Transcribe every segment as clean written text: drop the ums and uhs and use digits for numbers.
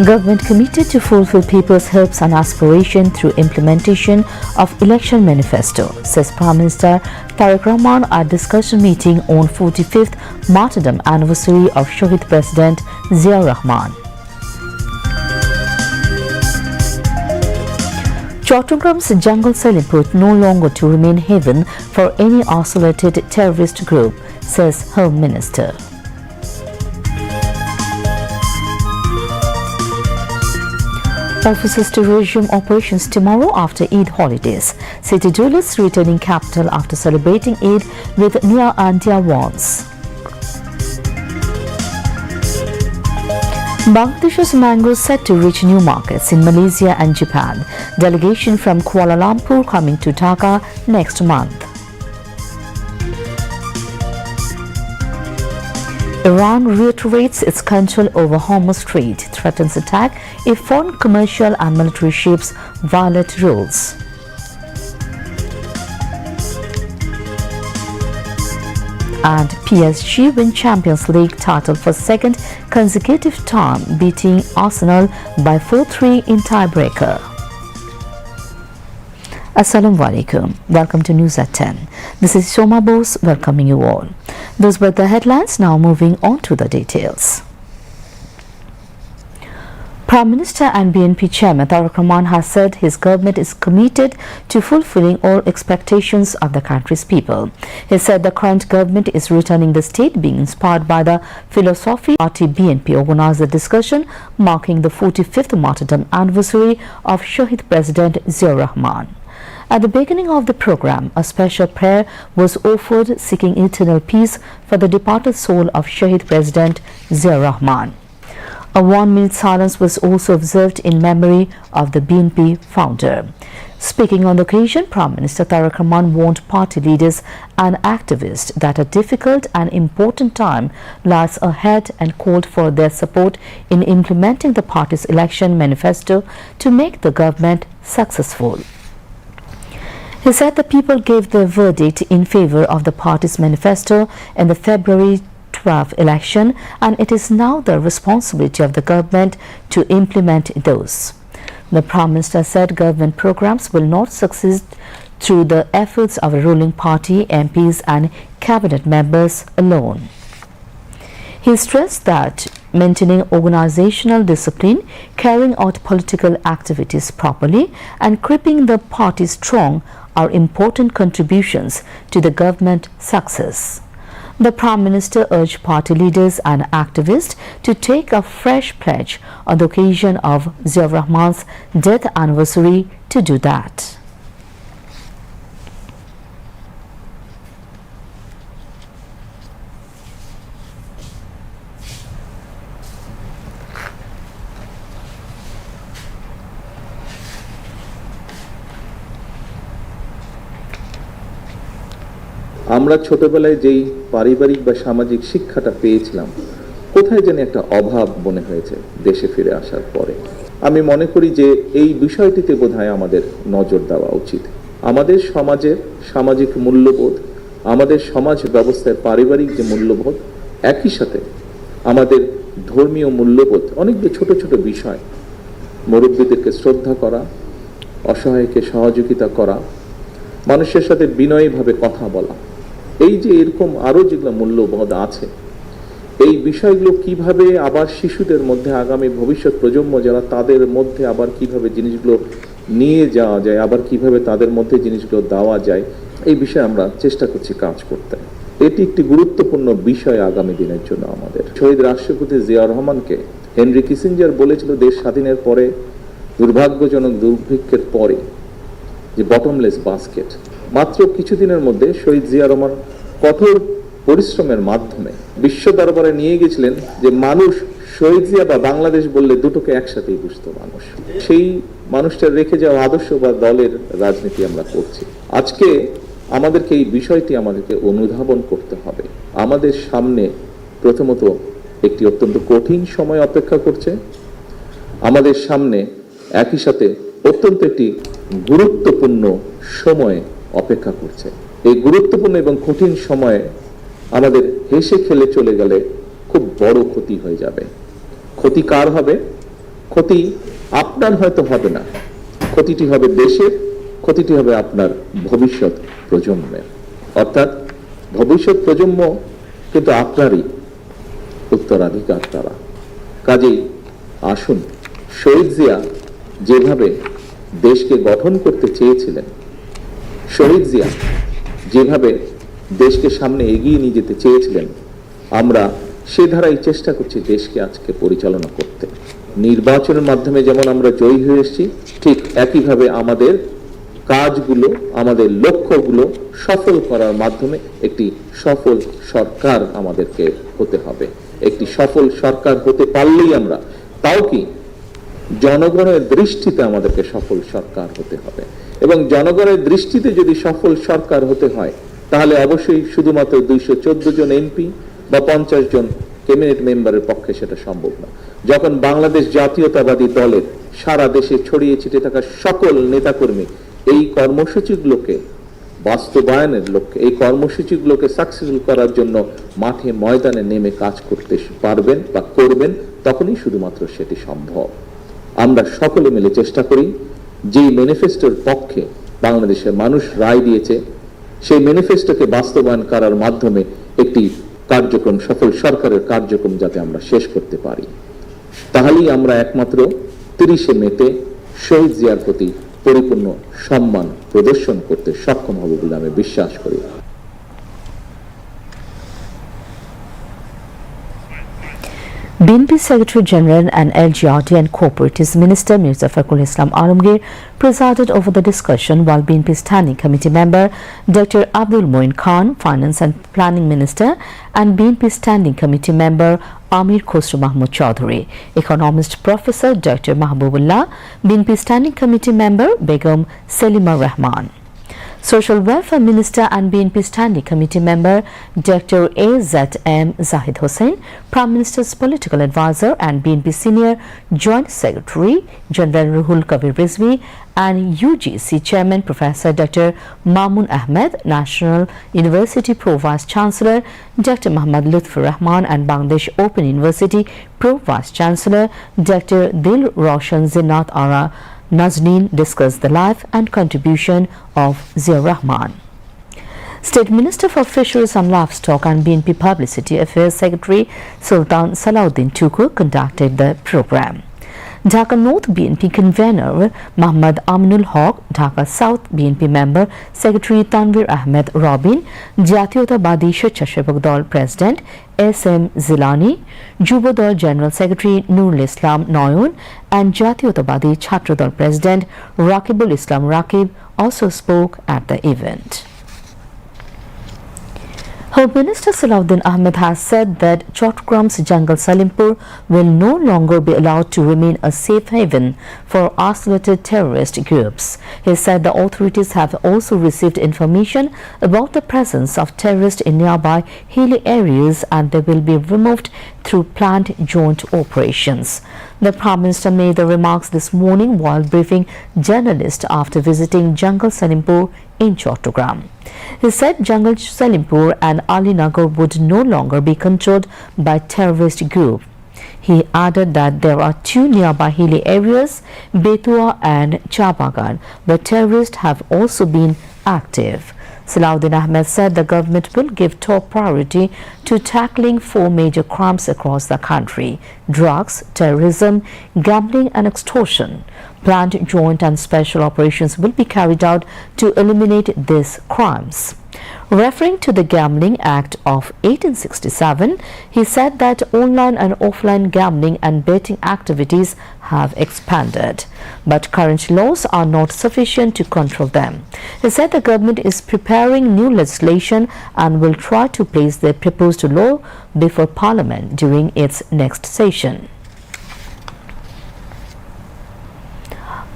Government committed to fulfill people's hopes and aspirations through implementation of election manifesto, says Prime Minister Tariq Rahman at discussion meeting on 45th martyrdom anniversary of Shahid President Zia Rahman. Chottogram's jungle put no longer to remain haven for any isolated terrorist group, says Home Minister. Officers to resume operations tomorrow after Eid holidays. City dwellers returning capital after celebrating Eid with near and dear ones. Bangladesh's mangoes set to reach new markets in Malaysia and Japan. Delegation from Kuala Lumpur coming to Dhaka next month. Iran reiterates its control over Hormuz Strait, threatens attack if foreign commercial and military ships violate rules. And PSG win Champions League title for second consecutive time, beating Arsenal by 4-3 in tiebreaker. Assalamu alaikum. Welcome to News at 10. This is Shoma Bose welcoming you all. Those were the headlines. Now moving on to the details. Prime Minister and BNP Chairman Tariq Rahman has said his government is committed to fulfilling all expectations of the country's people. He said the current government is returning the state, being inspired by the philosophy. Party BNP organized a discussion marking the 45th martyrdom anniversary of Shahid President Zia Rahman. At the beginning of the program, a special prayer was offered seeking eternal peace for the departed soul of Shahid President Zia Rahman. A 1-minute silence was also observed in memory of the BNP founder. Speaking on the occasion, Prime Minister Tariq Rahman warned party leaders and activists that a difficult and important time lies ahead and called for their support in implementing the party's election manifesto to make the government successful. He said the people gave their verdict in favor of the party's manifesto in the February 12th election, and it is now the responsibility of the government to implement those. The Prime Minister said government programs will not succeed through the efforts of a ruling party, MPs and cabinet members alone. He stressed that maintaining organizational discipline, carrying out political activities properly, and keeping the party strong are important contributions to the government success. The Prime Minister urged party leaders and activists to take a fresh pledge on the occasion of Zia Rahman's death anniversary to do that. আমরা ছোটবেলায় যেই পারিবারিক বা সামাজিক শিক্ষাটা পেয়েছিলাম, কোথায় যেন একটা অভাব মনে হয়েছে দেশে ফিরে আসার পরে। আমি মনে করি যে এই বিষয়টিতে বোধহয় আমাদের নজর দেওয়া উচিত। আমাদের সমাজের সামাজিক মূল্যবোধ, আমাদের সমাজ ব্যবস্থায় পারিবারিক যে মূল্যবোধ, একই সাথে আমাদের ধর্মীয় মূল্যবোধ, অনেকগুলো ছোট ছোট বিষয়, মুরব্বীদেরকে শ্রদ্ধা করা, অসহায়কে সহযোগিতা করা, মানুষের সাথে বিনয়ীভাবে কথা বলা, এই যে এরকম আরো যেগুলো মূল্যবোধ আছে, এই বিষয়গুলো কিভাবে আবার শিশুদের মধ্যে, আগামী ভবিষ্যৎ প্রজন্ম যারা, তাদের মধ্যে আবার কিভাবে জিনিসগুলো নিয়ে যাওয়া যায়, আবার কিভাবে তাদের মধ্যে জিনিসগুলো দেওয়া যায়, এই বিষয়ে আমরা চেষ্টা করছি কাজ করতে। এটি একটি গুরুত্বপূর্ণ বিষয় আগামী দিনের জন্য আমাদের। শহীদ রাষ্ট্রপতি জিয়া রহমানকে হেনরি কিসিঞ্জার বলেছিল দেশ স্বাধীনের পরে, দুর্ভাগ্যজনক দুর্ভিক্ষের পরে, যে বটমলেস বাস্কেট। মাত্র কিছুদিনের মধ্যে শহীদ জিয়া রহমান কঠোর পরিশ্রমের মাধ্যমে বিশ্ব দরবারে নিয়ে গেছিলেন যে মানুষ শহীদ জিয়া বা বাংলাদেশ বললে দুটোকে একসাথেই বুঝতো মানুষ। সেই মানুষটার রেখে যাওয়া আদর্শ বা দলের রাজনীতি আমরা করছি। আজকে আমাদেরকে এই বিষয়টি আমাদেরকে অনুধাবন করতে হবে। আমাদের সামনে প্রথমত একটি অত্যন্ত কঠিন সময় অপেক্ষা করছে, আমাদের সামনে একই সাথে অত্যন্ত একটি গুরুত্বপূর্ণ সময় অপেক্ষা করছে। এই গুরুত্বপূর্ণ এবং কঠিন সময়ে আমাদের হেসে খেলে চলে গেলে খুব বড় ক্ষতি হয়ে যাবে। ক্ষতি কার হবে? ক্ষতি আপনার হয়তো হবে না, ক্ষতিটি হবে দেশের, ক্ষতিটি হবে আপনার ভবিষ্যৎ প্রজন্মের। অর্থাৎ ভবিষ্যৎ প্রজন্ম কিন্তু আপনারই উত্তরাধিকার তারা। কাজেই আসুন, শহীদ জিয়া যেভাবে দেশকে গঠন করতে চেয়েছিলেন, শহীদ জিয়া যেভাবে দেশকে সামনে এগিয়ে নিয়ে যেতে চেয়েছিলেন, আমরা সে ধারাই চেষ্টা করছি দেশকে আজকে পরিচালনা করতে। নির্বাচনের মাধ্যমে যেমন আমরা জয়ী হয়ে এসেছি, ঠিক একইভাবে আমাদের কাজগুলো, আমাদের লক্ষ্যগুলো সফল করার মাধ্যমে একটি সফল সরকার আমাদেরকে হতে হবে। একটি সফল সরকার হতে পারলেই আমরা, তাও কি জনগণের দৃষ্টিতে আমাদেরকে সফল সরকার হতে হবে। এবং জনগণের দৃষ্টিতে যদি সফল সরকার হতে হয়, তাহলে অবশ্যই শুধুমাত্র 214 জন এমপি বা 50 জন ক্যাবিনেট মেম্বারের পক্ষে সেটা সম্ভব না। যখন বাংলাদেশ জাতীয়তাবাদী দলের সারা দেশে ছড়িয়ে ছিটে থাকা সকল নেতাকর্মী এই কর্মসূচিগুলোকে বাস্তবায়নের লক্ষ্যে, এই কর্মসূচিগুলোকে সাকসেসফুল করার জন্য মাঠে ময়দানে নেমে কাজ করতে পারবেন বা করবেন, তখনই শুধুমাত্র সেটি সম্ভব। আমরা সকলে মিলে চেষ্টা করি যে ম্যানিফেস্টোর পক্ষে বাংলাদেশের মানুষ রায় দিয়েছে, সেই ম্যানিফেস্টোকে বাস্তবায়ন করার মাধ্যমে একটি কার্যক্রম, সফল সরকারের কার্যক্রম যাতে আমরা শেষ করতে পারি। তাহলেই আমরা একমাত্র 30শে মেতে শহীদ জিয়ার প্রতি পরিপূর্ণ সম্মান প্রদর্শন করতে সক্ষম হব বলে আমি বিশ্বাস করি। BNP Secretary General and LGRD and Cooperatives Minister Mirza Fakhrul Islam Alamgir presided over the discussion, while BNP Standing Committee member Dr. Abdul Moin Khan, Finance and Planning Minister, and BNP Standing Committee member Amir Khosrow Mahmood Chaudhary, Economist Professor Dr. Mahbubullah, BNP Standing Committee member Begum Selima Rahman, Social Welfare Minister and BNP Standing Committee member Dr. A.Z.M. Zahid Hussain, Prime Minister's Political Advisor and BNP Senior Joint Secretary General Ruhul Kabir Rizvi, and UGC Chairman Professor Dr. Mamun Ahmed, National University Pro Vice Chancellor Dr. Muhammad Lutfur Rahman, and Bangladesh Open University Pro Vice Chancellor Dr. Dil Roshan Zinat Ara Nazneen discussed the life and contribution of Zia Rahman. State Minister for Fisheries and Livestock and BNP Publicity Affairs Secretary Sultan Salahuddin Tukur conducted the program. Dhaka North BNP convener Muhammad Aminul Haq, Dhaka South BNP member Secretary Tanvir Ahmed Robin, Jatiyotawadi Swechhasevak Dol President S.M. Zilani, Jubo Dol General Secretary Nurul Islam Noyon, and Jatiyotawadi Chhatra Dol President Rakibul Islam Rakib also spoke at the event. Home Minister Salahuddin Ahmed has said that Chottagram's Jungle Salimpur will no longer be allowed to remain a safe haven for isolated terrorist groups. He said the authorities have also received information about the presence of terrorists in nearby hilly areas, and they will be removed through planned joint operations. The Prime Minister made the remarks this morning while briefing journalists after visiting Jungle Salimpur in Chottagram. He said Jungle Salimpur and Alinagar would no longer be controlled by terrorist group. He added that there are two nearby hilly areas, Betua and Chabagan, where terrorists have also been active. Salahuddin Ahmed said the government will give top priority to tackling 4 major crimes across the country: drugs, terrorism, gambling and extortion. Planned joint and special operations will be carried out to eliminate these crimes. Referring to the Gambling Act of 1867, he said that online and offline gambling and betting activities have expanded, but current laws are not sufficient to control them. He said the government is preparing new legislation and will try to place the proposed law before Parliament during its next session.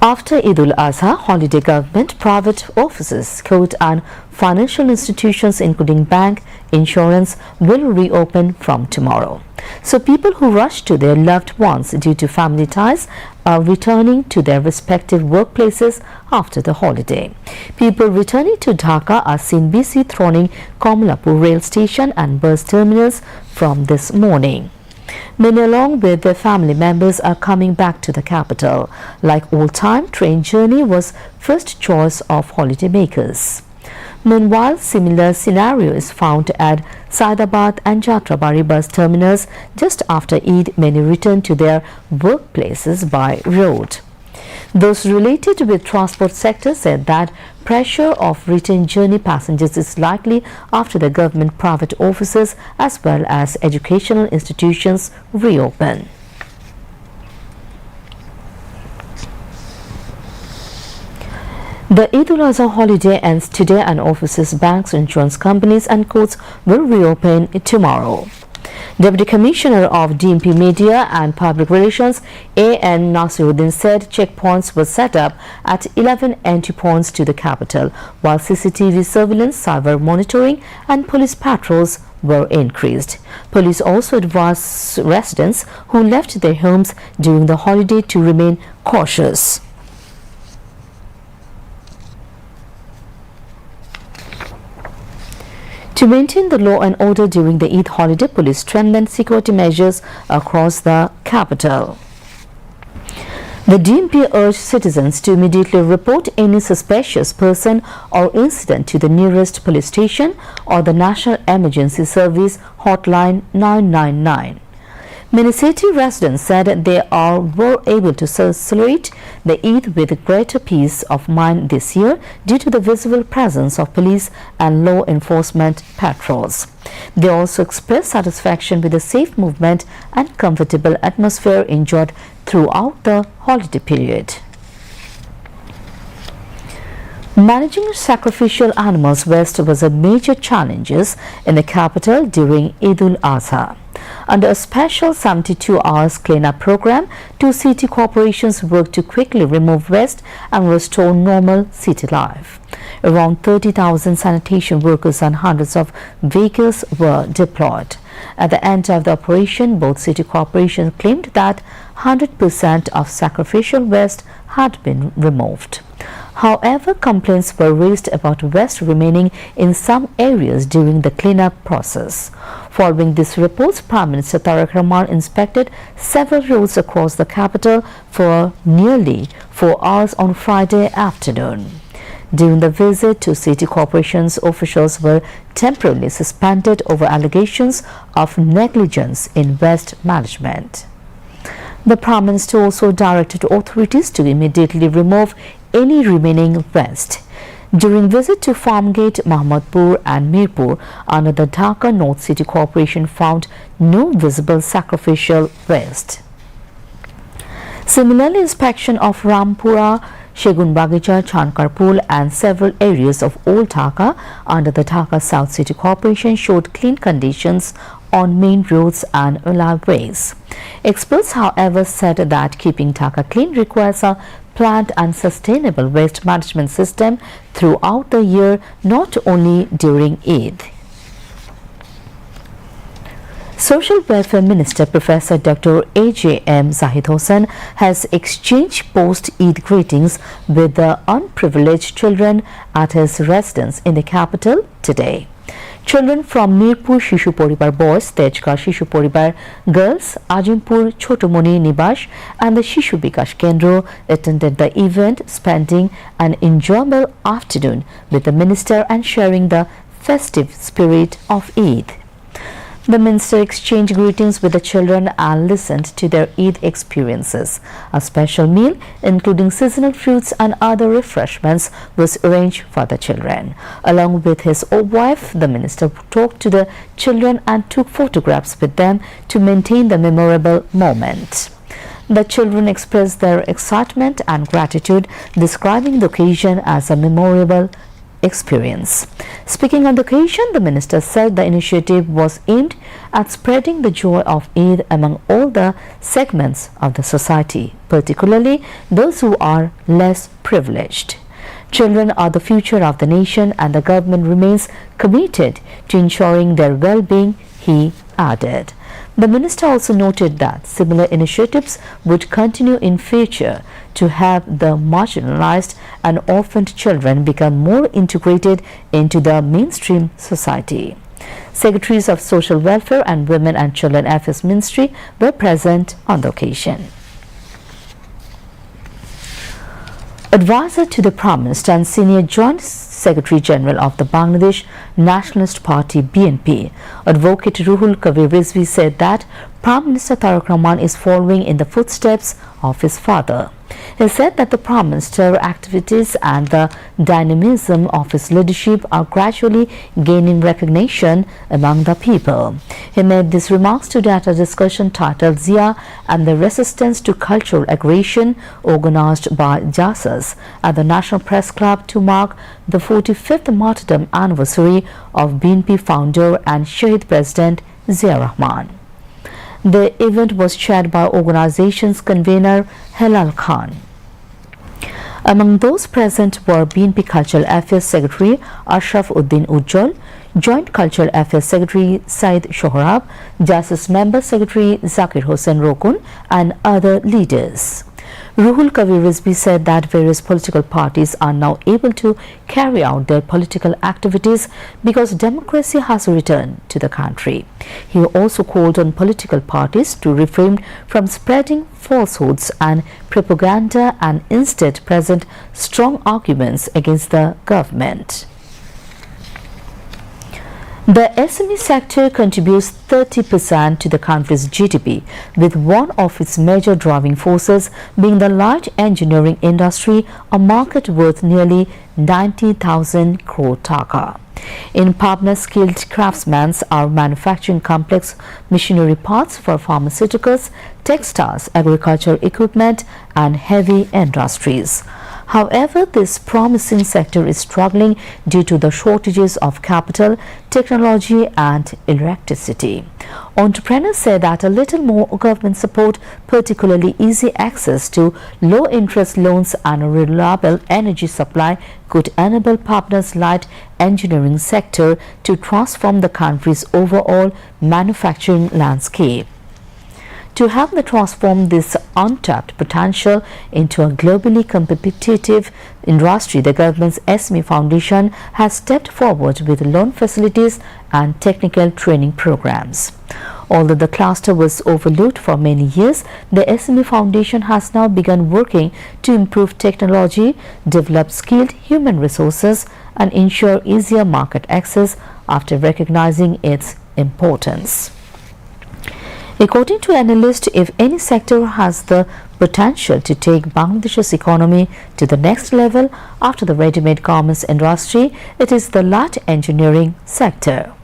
After Eid al-Azha holiday, government, private offices, court and financial institutions including bank, insurance will reopen from tomorrow. So people who rush to their loved ones due to family ties are returning to their respective workplaces after the holiday. People returning to Dhaka are seen busy thronging Komlapur rail station and bus terminals from this morning. Many along with their family members are coming back to the capital. Like all time, train journey was first choice of holidaymakers. Meanwhile, similar scenario is found at Saidabad and Jatrabari bus terminals. Just after Eid, many return to their workplaces by road. Those related with transport sector said that pressure of return journey passengers is likely after the government private offices as well as educational institutions reopen. The Eid al-Adha holiday ends today and offices, banks, insurance companies and courts will reopen tomorrow. Deputy Commissioner of DMP Media and Public Relations A.N. Nasiruddin said checkpoints were set up at 11 entry points to the capital, while CCTV surveillance, cyber monitoring and police patrols were increased. Police also advised residents who left their homes during the holiday to remain cautious. To maintain the law and order during the Eid holiday, police strengthened security measures across the capital. The DMP urged citizens to immediately report any suspicious person or incident to the nearest police station or the National Emergency Service hotline 999. Many city residents said they were able to celebrate the Eid with greater peace of mind this year due to the visible presence of police and law enforcement patrols. They also expressed satisfaction with the safe movement and comfortable atmosphere enjoyed throughout the holiday period. Managing sacrificial animals waste was a major challenge in the capital during Eid al-Adha. Under a special 72 hours cleanup program, 2 city corporations worked to quickly remove waste and restore normal city life. Around 30,000 sanitation workers and hundreds of vehicles were deployed. At the end of the operation, both city corporations claimed that 100% of sacrificial waste had been removed. However, complaints were raised about waste remaining in some areas during the cleanup process. Following these reports, Prime Minister Tareq Rahman inspected several roads across the capital for nearly 4 hours on Friday afternoon. During the visit, 2 city corporations officials were temporarily suspended over allegations of negligence in waste management. The Prime Minister also directed authorities to immediately remove any remaining waste. During visit to Farmgate, Mahmudpur and Mirpur under the Dhaka North City Corporation found no visible sacrificial waste. Similarly, inspection of Rampura, Shegun Bagicha, Chankarpul and several areas of Old Dhaka under the Dhaka South City Corporation showed clean conditions on main roads and ways. Experts, however, said that keeping Dhaka clean requires a planned and sustainable waste management system throughout the year, not only during Eid. Social Welfare Minister Professor Dr. A.J.M. Zahid Hossain has exchanged post-Eid greetings with the unprivileged children at his residence in the capital today. Children from Mirpur Shishu Poribar boys, Tejkar Shishu Poribar girls, Ajimpur Chotomoni Nibash and the Shishu Bikash Kendro attended the event, spending an enjoyable afternoon with the minister and sharing the festive spirit of Eid. The minister exchanged greetings with the children and listened to their Eid experiences. A special meal, including seasonal fruits and other refreshments, was arranged for the children. Along with his wife, the minister talked to the children and took photographs with them to maintain the memorable moment. The children expressed their excitement and gratitude, describing the occasion as a memorable experience. Speaking on the occasion, the minister said the initiative was aimed at spreading the joy of Eid among all the segments of the society, particularly those who are less privileged. Children are the future of the nation and the government remains committed to ensuring their well-being, he added. The minister also noted that similar initiatives would continue in future to have the marginalized and orphaned children become more integrated into the mainstream society. Secretaries of Social Welfare and Women and Children Affairs Ministry were present on the occasion. Advisor to the Prime Minister and Senior Joint Secretary General of the Bangladesh Nationalist Party BNP, Advocate Ruhul Kabir Rizvi, said that Prime Minister Tareq Rahman is following in the footsteps of his father. He said that the Prime Minister's activities and the dynamism of his leadership are gradually gaining recognition among the people. He made these remarks today at a discussion titled Zia and the Resistance to Cultural Aggression, organized by JASAS at the National Press Club to mark the 45th martyrdom anniversary of BNP founder and Shahid President Zia Rahman. The event was chaired by organization's convener Helal Khan. Among those present were BNP Cultural Affairs Secretary Ashraf Uddin Ujjal, Joint Cultural Affairs Secretary Said Shohrab, JASAS Member Secretary Zakir Hossain Rokun and other leaders. Ruhul Kabir Rizvi said that various political parties are now able to carry out their political activities because democracy has returned to the country. He also called on political parties to refrain from spreading falsehoods and propaganda and instead present strong arguments against the government. The SME sector contributes 30% to the country's GDP, with one of its major driving forces being the light engineering industry, a market worth nearly 90,000 crore taka. In Pabna, skilled craftsmen are manufacturing complex machinery parts for pharmaceuticals, textiles, agricultural equipment and heavy industries. However, this promising sector is struggling due to the shortages of capital, technology and electricity. Entrepreneurs say that a little more government support, particularly easy access to low-interest loans and a reliable energy supply, could enable Pabna's light engineering sector to transform the country's overall manufacturing landscape. To help transform this untapped potential into a globally competitive industry, the government's SME Foundation has stepped forward with loan facilities and technical training programs. Although the cluster was overlooked for many years, the SME Foundation has now begun working to improve technology, develop skilled human resources, and ensure easier market access after recognizing its importance. According to analysts, if any sector has the potential to take Bangladesh's economy to the next level after the ready-made garments industry, it is the light engineering sector.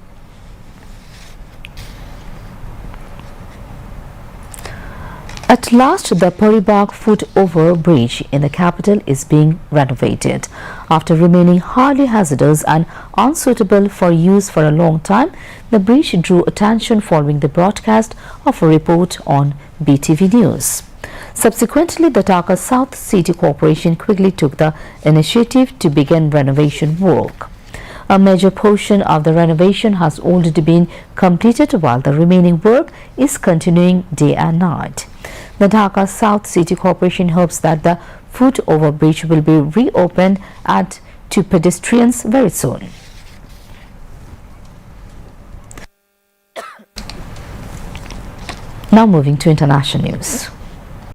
At last, the Paribagh foot-over bridge in the capital is being renovated. After remaining highly hazardous and unsuitable for use for a long time, the bridge drew attention following the broadcast of a report on BTV News. Subsequently, the Dhaka South City Corporation quickly took the initiative to begin renovation work. A major portion of the renovation has already been completed, while the remaining work is continuing day and night. The Dhaka South City Corporation hopes that the foot-over bridge will be reopened to pedestrians very soon. Now moving to international news.